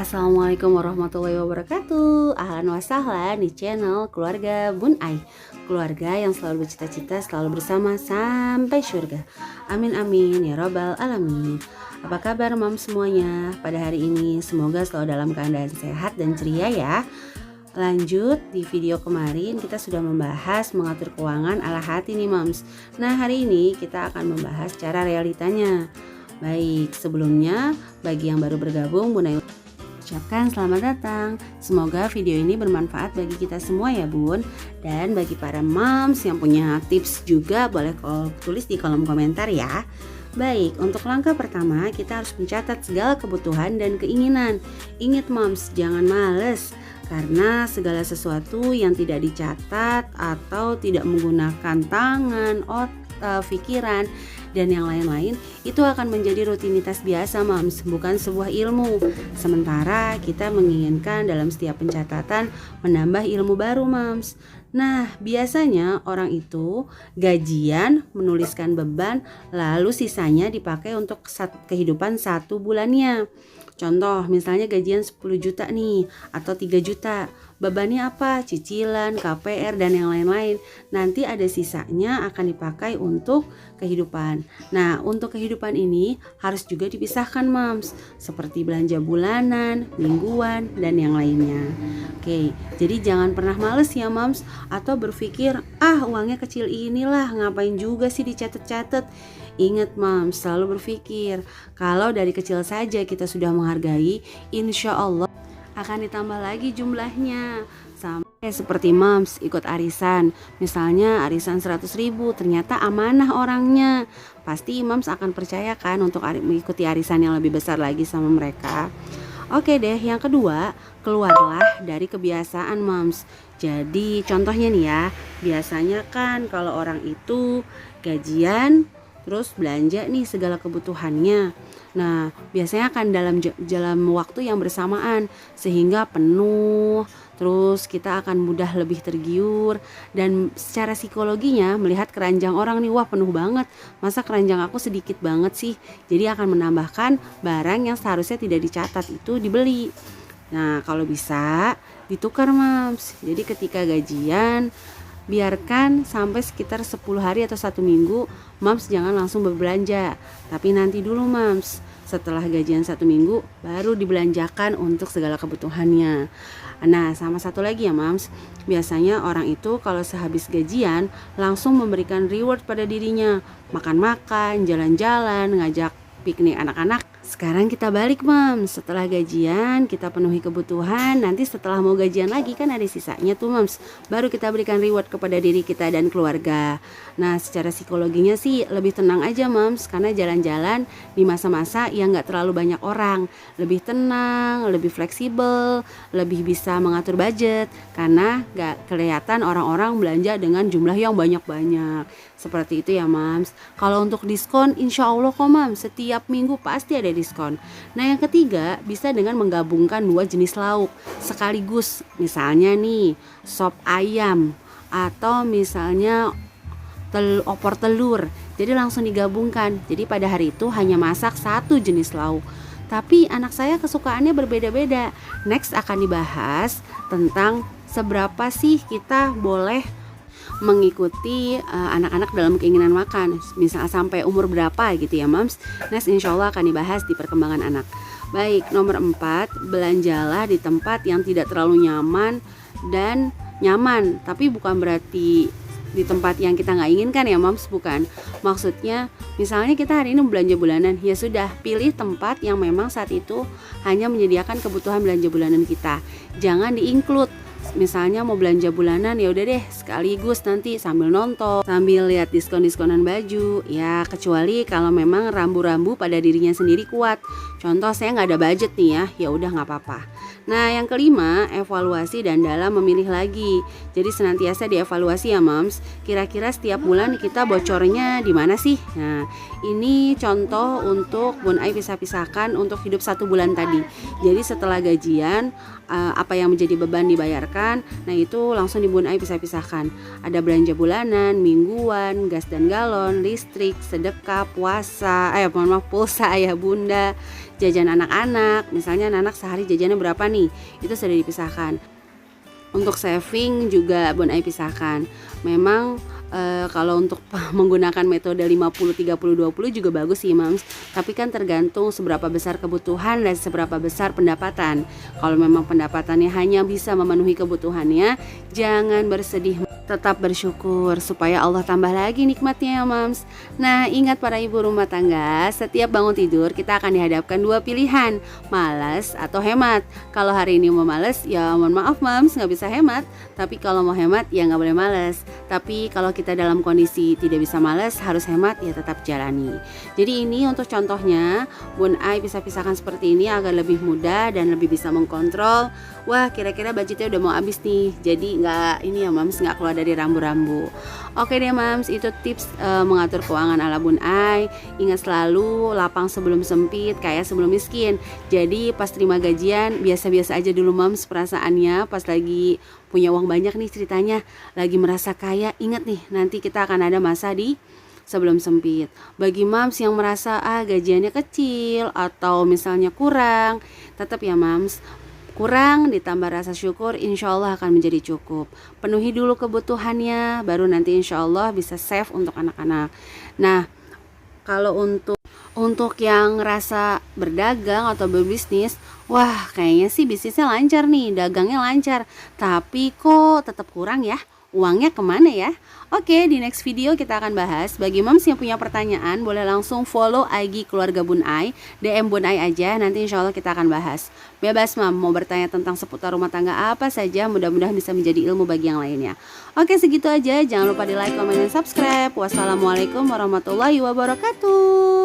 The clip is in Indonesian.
Assalamualaikum warahmatullahi wabarakatuh. Ahlan wa sahlan di channel keluarga Bun Ai, keluarga yang selalu bercita-cita selalu bersama sampai surga. Amin amin ya robbal alamin. Apa kabar mam semuanya pada hari ini? Semoga selalu dalam keadaan sehat dan ceria ya. Lanjut, di video kemarin kita sudah membahas mengatur keuangan ala hati nih mams. Nah hari ini kita akan membahas cara realitanya. Baik, sebelumnya bagi yang baru bergabung, Bun Ai ucapkan selamat datang. Semoga video ini bermanfaat bagi kita semua ya bun. Dan bagi para moms yang punya tips juga boleh tulis di kolom komentar ya. Baik, untuk langkah pertama kita harus mencatat segala kebutuhan dan keinginan. Ingat moms, jangan males. Karena segala sesuatu yang tidak dicatat atau tidak menggunakan tangan, otak, pikiran dan yang lain-lain itu akan menjadi rutinitas biasa mams, bukan sebuah ilmu. Sementara kita menginginkan dalam setiap pencatatan menambah ilmu baru mams. Nah biasanya orang itu gajian menuliskan beban, lalu sisanya dipakai untuk kehidupan 1 bulannya. Contoh misalnya gajian 10 juta nih atau 3 juta. Bebannya apa? Cicilan, KPR dan yang lain-lain. Nanti ada sisanya akan dipakai untuk kehidupan. Nah untuk kehidupan ini harus juga dipisahkan mams, seperti belanja bulanan, mingguan dan yang lainnya. Oke, jadi jangan pernah males ya mams, atau berpikir uangnya kecil inilah ngapain juga sih dicatat-catat. Ingat mams, selalu berpikir kalau dari kecil saja kita sudah menghargai, insya Allah akan ditambah lagi jumlahnya. Sampai seperti moms ikut arisan, misalnya arisan 100.000, ternyata amanah orangnya, pasti moms akan percayakan untuk mengikuti arisan yang lebih besar lagi sama mereka. Oke deh, yang kedua, keluarlah dari kebiasaan moms. Jadi contohnya nih ya, biasanya kan kalau orang itu gajian terus belanja nih segala kebutuhannya. Nah biasanya kan dalam waktu yang bersamaan, sehingga penuh. Terus kita akan mudah lebih tergiur. Dan secara psikologinya melihat keranjang orang nih, wah penuh banget, masa keranjang aku sedikit banget sih. Jadi akan menambahkan barang yang seharusnya tidak dicatat itu dibeli. Nah kalau bisa ditukar mams. Jadi ketika gajian biarkan sampai sekitar 10 hari atau 1 minggu mams jangan langsung berbelanja, tapi nanti dulu mams, setelah gajian 1 minggu baru dibelanjakan untuk segala kebutuhannya. Nah sama satu lagi ya mams, biasanya orang itu kalau sehabis gajian langsung memberikan reward pada dirinya, makan-makan, jalan-jalan, ngajak piknik anak-anak. Sekarang kita balik mams, setelah gajian kita penuhi kebutuhan, nanti setelah mau gajian lagi kan ada sisanya tuh mams, baru kita berikan reward kepada diri kita dan keluarga. Nah secara psikologinya sih lebih tenang aja mams, karena jalan-jalan di masa-masa yang gak terlalu banyak orang, lebih tenang, lebih fleksibel, lebih bisa mengatur budget, karena gak kelihatan orang-orang belanja dengan jumlah yang banyak-banyak. Seperti itu ya mams. Kalau untuk diskon insya Allah kok mams, setiap minggu pasti ada diskon. Nah yang ketiga, bisa dengan menggabungkan 2 jenis lauk sekaligus. Misalnya nih sop ayam, atau misalnya opor telur. Jadi langsung digabungkan. Jadi pada hari itu hanya masak 1 jenis lauk, tapi anak saya kesukaannya berbeda-beda. Next akan dibahas tentang seberapa sih kita boleh mengikuti anak-anak dalam keinginan makan, misal sampai umur berapa gitu ya mams. Next insya Allah akan dibahas di perkembangan anak. Baik, nomor 4, belanjalah di tempat yang tidak terlalu nyaman dan nyaman, tapi bukan berarti di tempat yang kita nggak inginkan ya mams, bukan. Maksudnya misalnya kita hari ini belanja bulanan, ya sudah pilih tempat yang memang saat itu hanya menyediakan kebutuhan belanja bulanan kita, jangan di-include. Misalnya mau belanja bulanan, ya udah deh sekaligus nanti sambil nonton, sambil lihat diskon-diskonan baju ya, kecuali kalau memang rambu-rambu pada dirinya sendiri kuat. Contoh saya nggak ada budget nih ya udah nggak apa-apa. Nah yang kelima, evaluasi dan dalam memilih lagi. Jadi senantiasa dievaluasi ya mams, kira-kira setiap bulan kita bocornya di mana sih. Nah Ini contoh untuk Bun Ai pisah-pisahkan untuk hidup 1 bulan tadi. Jadi setelah gajian, apa yang menjadi beban dibayarkan, nah itu langsung di Bun Ai pisah-pisahkan. Ada belanja bulanan, mingguan, gas dan galon, listrik, sedekah, puasa, pulsa ayah bunda, jajan anak-anak. Misalnya anak sehari jajannya berapa nih, itu sudah dipisahkan. Untuk saving juga Bun Ai pisahkan. Memang kalau untuk menggunakan metode 50-30-20 juga bagus sih Mams, tapi kan tergantung seberapa besar kebutuhan dan seberapa besar pendapatan. Kalau memang pendapatannya hanya bisa memenuhi kebutuhannya, jangan bersedih, tetap bersyukur supaya Allah tambah lagi nikmatnya ya Mams. Nah, ingat para ibu rumah tangga, setiap bangun tidur kita akan dihadapkan 2 pilihan, malas atau hemat. Kalau hari ini mau malas, ya mohon maaf Mams, nggak bisa hemat. Tapi kalau mau hemat, ya nggak boleh malas. Tapi kalau kita dalam kondisi tidak bisa malas, harus hemat, ya tetap jalani. Jadi ini untuk contohnya, Bun Ai bisa pisahkan seperti ini agar lebih mudah dan lebih bisa mengkontrol. Wah, kira-kira budgetnya udah mau habis nih, jadi nggak ini ya Mams, nggak keluar dari rambu-rambu. Oke deh Mams, itu tips mengatur keuangan ala Bun Ai. Ingat selalu lapang sebelum sempit, kaya sebelum miskin. Jadi pas terima gajian biasa-biasa aja dulu Mams perasaannya. Pas lagi punya uang banyak nih ceritanya, lagi merasa kaya, ingat nih nanti kita akan ada masa di sebelum sempit. Bagi Mams yang merasa gajiannya kecil atau misalnya kurang, tetap ya Mams, kurang ditambah rasa syukur, insya Allah akan menjadi cukup. Penuhi dulu kebutuhannya, baru nanti insya Allah bisa save untuk anak-anak. Nah, kalau untuk yang rasa berdagang atau berbisnis, wah kayaknya sih bisnisnya lancar nih, dagangnya lancar, tapi kok tetap kurang ya, uangnya kemana ya? Oke, di next video kita akan bahas. Bagi Mams yang punya pertanyaan, boleh langsung follow IG keluarga Bun Ai, DM Bun Ai aja, nanti insya Allah kita akan bahas. Bebas Mam, mau bertanya tentang seputar rumah tangga apa saja, mudah-mudahan bisa menjadi ilmu bagi yang lainnya. Oke, segitu aja, jangan lupa di like, comment, dan subscribe. Wassalamualaikum warahmatullahi wabarakatuh.